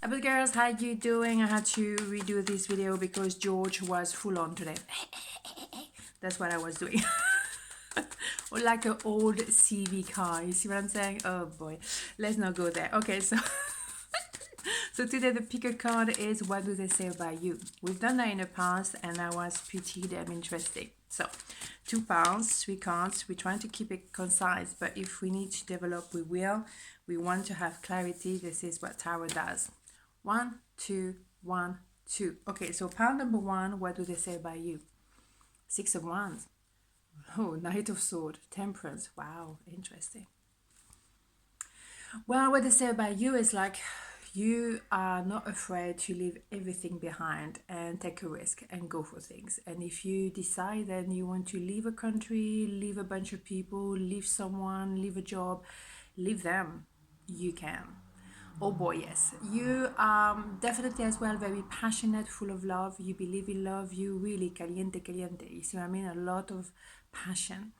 But girls, how you doing? I had to redo this video because George was full on today. That's what I was doing. Or like an old CV car. You see what I'm saying? Oh boy. Let's not go there. Okay, so so today the picker card is what do they say about you? We've done that in the past and that was pretty damn interesting. So 2 pounds, 3 cards. We're trying to keep it concise, but if we need to develop, we will. We want to have clarity. This is what tarot does. 1, 2, 1, 2. Okay, so pound number 1, what do they say about you? 6 of Wands. Oh, Knight of Sword, Temperance. Wow, interesting. Well, what they say about you is like you are not afraid to leave everything behind and take a risk and go for things. And if you decide that you want to leave a country, leave a bunch of people, leave someone, leave a job, leave them, you can. Oh boy, yes. You are definitely as well very passionate, full of love. You believe in love. You really caliente, caliente. You see what I mean? A lot of passion.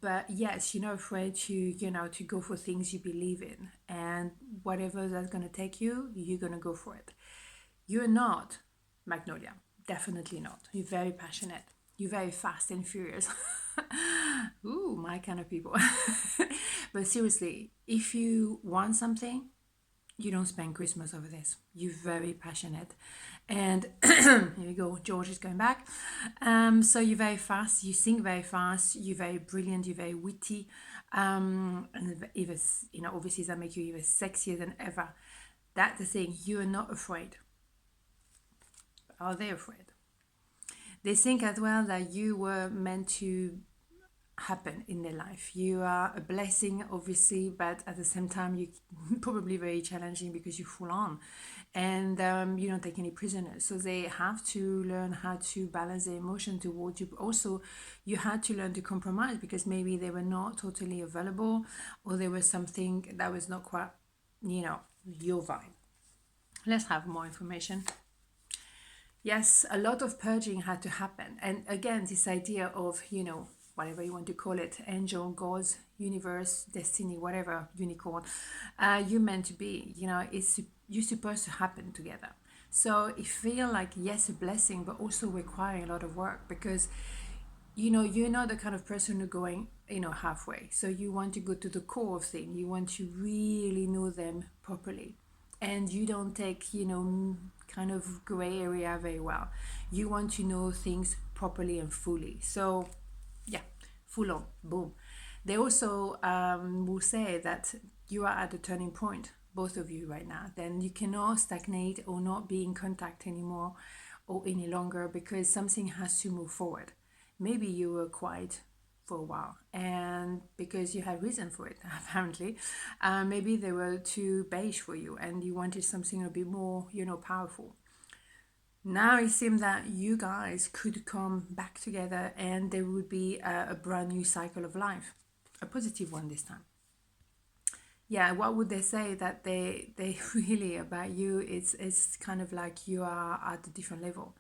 But yes, you're not afraid to go for things you believe in. And whatever that's going to take you, you're going to go for it. You're not Magnolia. Definitely not. You're very passionate. You're very fast and furious. Ooh, my kind of people. But seriously, if you want something, you don't spend Christmas over this. You're very passionate. And here you go, George is going back. So you're very fast, you sing very fast, you're very brilliant, you're very witty. And even, obviously that makes you even sexier than ever. That's the thing, you are not afraid. Are they afraid? They think as well that you were meant to happen in their life. You are a blessing, obviously, but at the same time, you're probably very challenging because you're full on and you don't take any prisoners. So they have to learn how to balance their emotion towards you. Also, you had to learn to compromise because maybe they were not totally available or there was something that was not quite, your vibe. Let's have more information. Yes, a lot of purging had to happen. And again, this idea of, whatever you want to call it, angel, gods, universe, destiny, whatever, unicorn, you're meant to be, you're supposed to happen together. So it feel like, yes, a blessing, but also requiring a lot of work because, you're not the kind of person who's going, halfway. So you want to go to the core of things. You want to really know them properly. And you don't take, kind of gray area very well. You want to know things properly and fully. So yeah, full on, boom. They also will say that you are at a turning point, both of you right now. Then you cannot stagnate or not be in contact anymore or any longer because something has to move forward. Maybe you were quiet for a while and because you had reason for it apparently, maybe they were too beige for you and you wanted something a bit more powerful. Now it seems that you guys could come back together and there would be a brand new cycle of life, a positive one this time. Yeah, what would they say that they really about you? It's kind of like you are at a different level.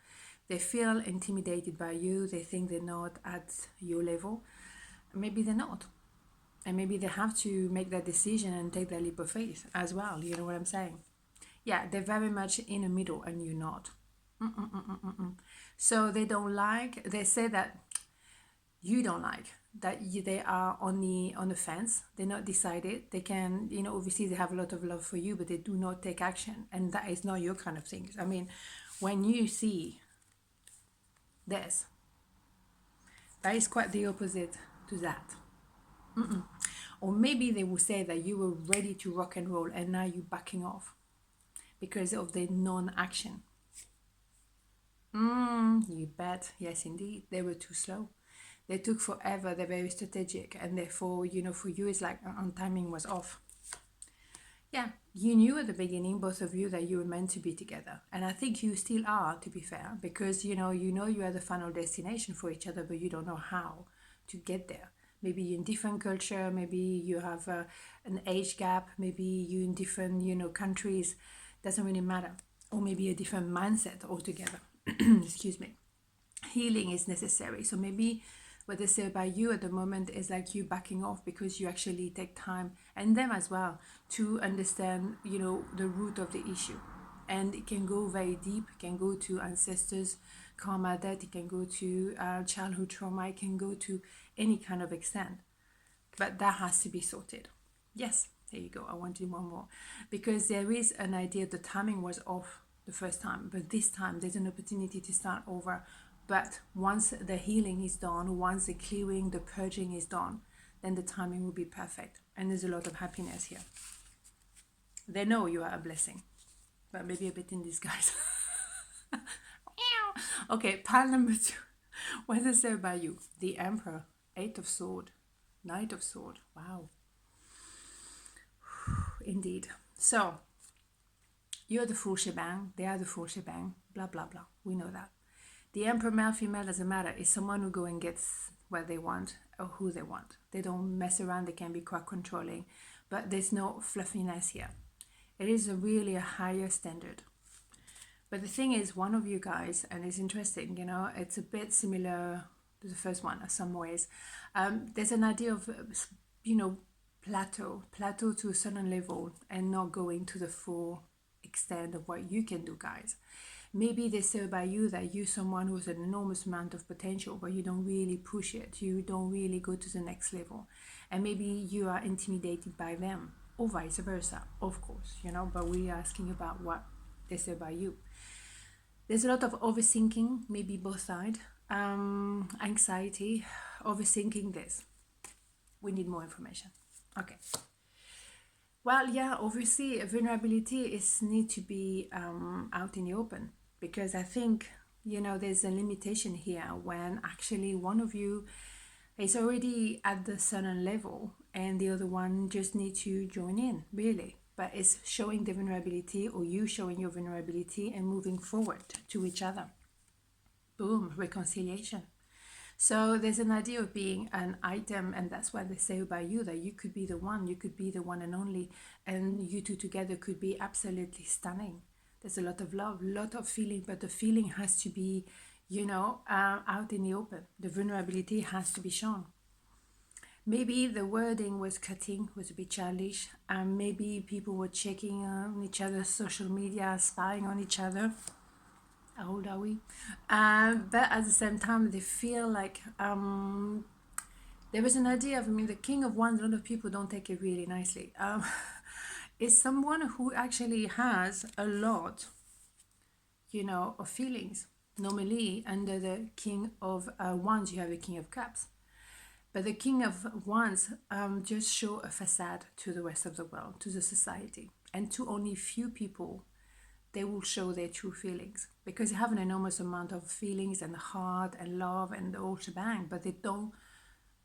They feel intimidated by you. They think they're not at your level. Maybe they're not. And maybe they have to make that decision and take that leap of faith as well. You know what I'm saying? Yeah, they're very much in the middle and you're not. So they don't like, they say that you don't like that they are on the fence. They're not decided. They can, obviously they have a lot of love for you, but they do not take action. And that is not your kind of thing. I mean, when you see this, that is quite the opposite to that. Or maybe they will say that you were ready to rock and roll and now you're backing off because of the non-action. You bet. Yes, indeed. They were too slow. They took forever. They're very strategic. And therefore, for you, it's like timing was off. Yeah, you knew at the beginning, both of you, that you were meant to be together. And I think you still are, to be fair, because, you are the final destination for each other, but you don't know how to get there. Maybe you're in different culture. Maybe you have an age gap. Maybe you're in different, countries. Doesn't really matter. Or maybe a different mindset altogether. Excuse me. Healing is necessary. So maybe what they say about you at the moment is like you backing off because you actually take time and them as well to understand, the root of the issue. And it can go very deep. It can go to ancestors, karma debt. It can go to childhood trauma. It can go to any kind of extent. But that has to be sorted. Yes, there you go. I want to do one more. Because there is an idea the timing was off the first time. But this time there's an opportunity to start over. But once the healing is done, once the clearing, the purging is done, then the timing will be perfect. And there's a lot of happiness here. They know you are a blessing, but maybe a bit in disguise. Okay, pile number 2. What does it say about you? The Emperor, 8 of Sword, Knight of Sword. Wow. Indeed. So, you're the full shebang, they are the full shebang, blah, blah, blah. We know that. The Emperor, male, female, doesn't matter. It's someone who go and gets what they want or who they want. They don't mess around. They can be quite controlling, but there's no fluffiness here. It is really a higher standard. But the thing is, one of you guys, and it's interesting, you know, it's a bit similar to the first one in some ways. There's an idea of, you know, plateau to a certain level and not going to the full extent of what you can do, guys. Maybe they say about you that you're someone who has an enormous amount of potential, but you don't really push it. You don't really go to the next level. And maybe you are intimidated by them, or vice versa, of course, you know, but we're asking about what they say about you. There's a lot of overthinking, maybe both sides. Anxiety, overthinking this. We need more information. Okay. Well, yeah, obviously vulnerability is need to be out in the open, because I think, you know, there's a limitation here when actually one of you is already at the certain level and the other one just need to join in, really. But it's showing the vulnerability, or you showing your vulnerability and moving forward to each other. Boom, reconciliation. So there's an idea of being an item, and that's what they say about you, that you could be the one, you could be the one and only, and you two together could be absolutely stunning. There's a lot of love, a lot of feeling, but the feeling has to be, you know, out in the open. The vulnerability has to be shown. Maybe the wording was cutting, was a bit childish, and maybe people were checking on each other's social media, spying on each other. How old are we? But at the same time, they feel like there was an idea of, I mean, the King of Wands, a lot of people don't take it really nicely. Is someone who actually has a lot, you know, of feelings. Normally, under the King of Wands, you have a King of Cups. But the King of Wands just show a facade to the rest of the world, to the society. And to only few people, they will show their true feelings. Because they have an enormous amount of feelings and heart and love and the whole shebang, but they don't,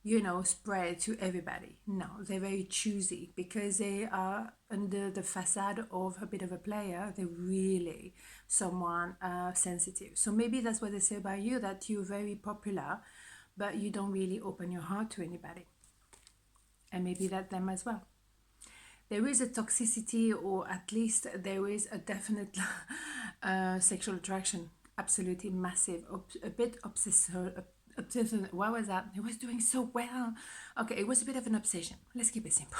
you know, spread to everybody. No, they're very choosy because they are under the facade of a bit of a player. They're really someone sensitive. So maybe that's what they say about you, that you're very popular, but you don't really open your heart to anybody. And maybe that them as well. There is a toxicity, or at least there is a definite sexual attraction. Absolutely massive. A bit obsessive. What was that? It was doing so well. Okay, it was a bit of an obsession. Let's keep it simple.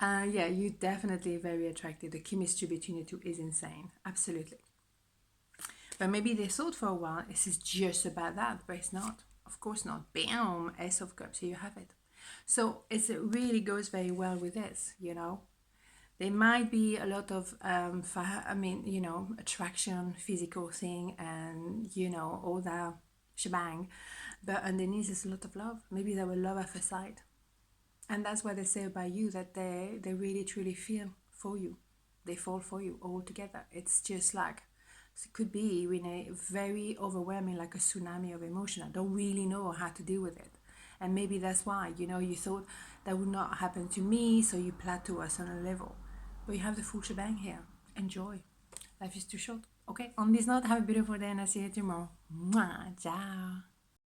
Yeah, you're definitely very attractive. The chemistry between you two is insane. Absolutely. But maybe they thought for a while this is just about that, but it's not. Of course not. Bam! Ace of Cups, here you have it. So it really goes very well with this, you know. There might be a lot of, you know, attraction, physical thing, and, you know, all that shebang. But underneath is a lot of love. Maybe they will love at first sight. And that's what they say about you, that they really, truly feel for you. They fall for you all together. It's just like, it could be in a very overwhelming, like a tsunami of emotion. I don't really know how to deal with it. And maybe that's why, you know, you thought that would not happen to me, so you plateau at a certain level. But you have the full shebang here. Enjoy. Life is too short. Okay, on this note, have a beautiful day and I'll see you tomorrow. Mwah, ciao.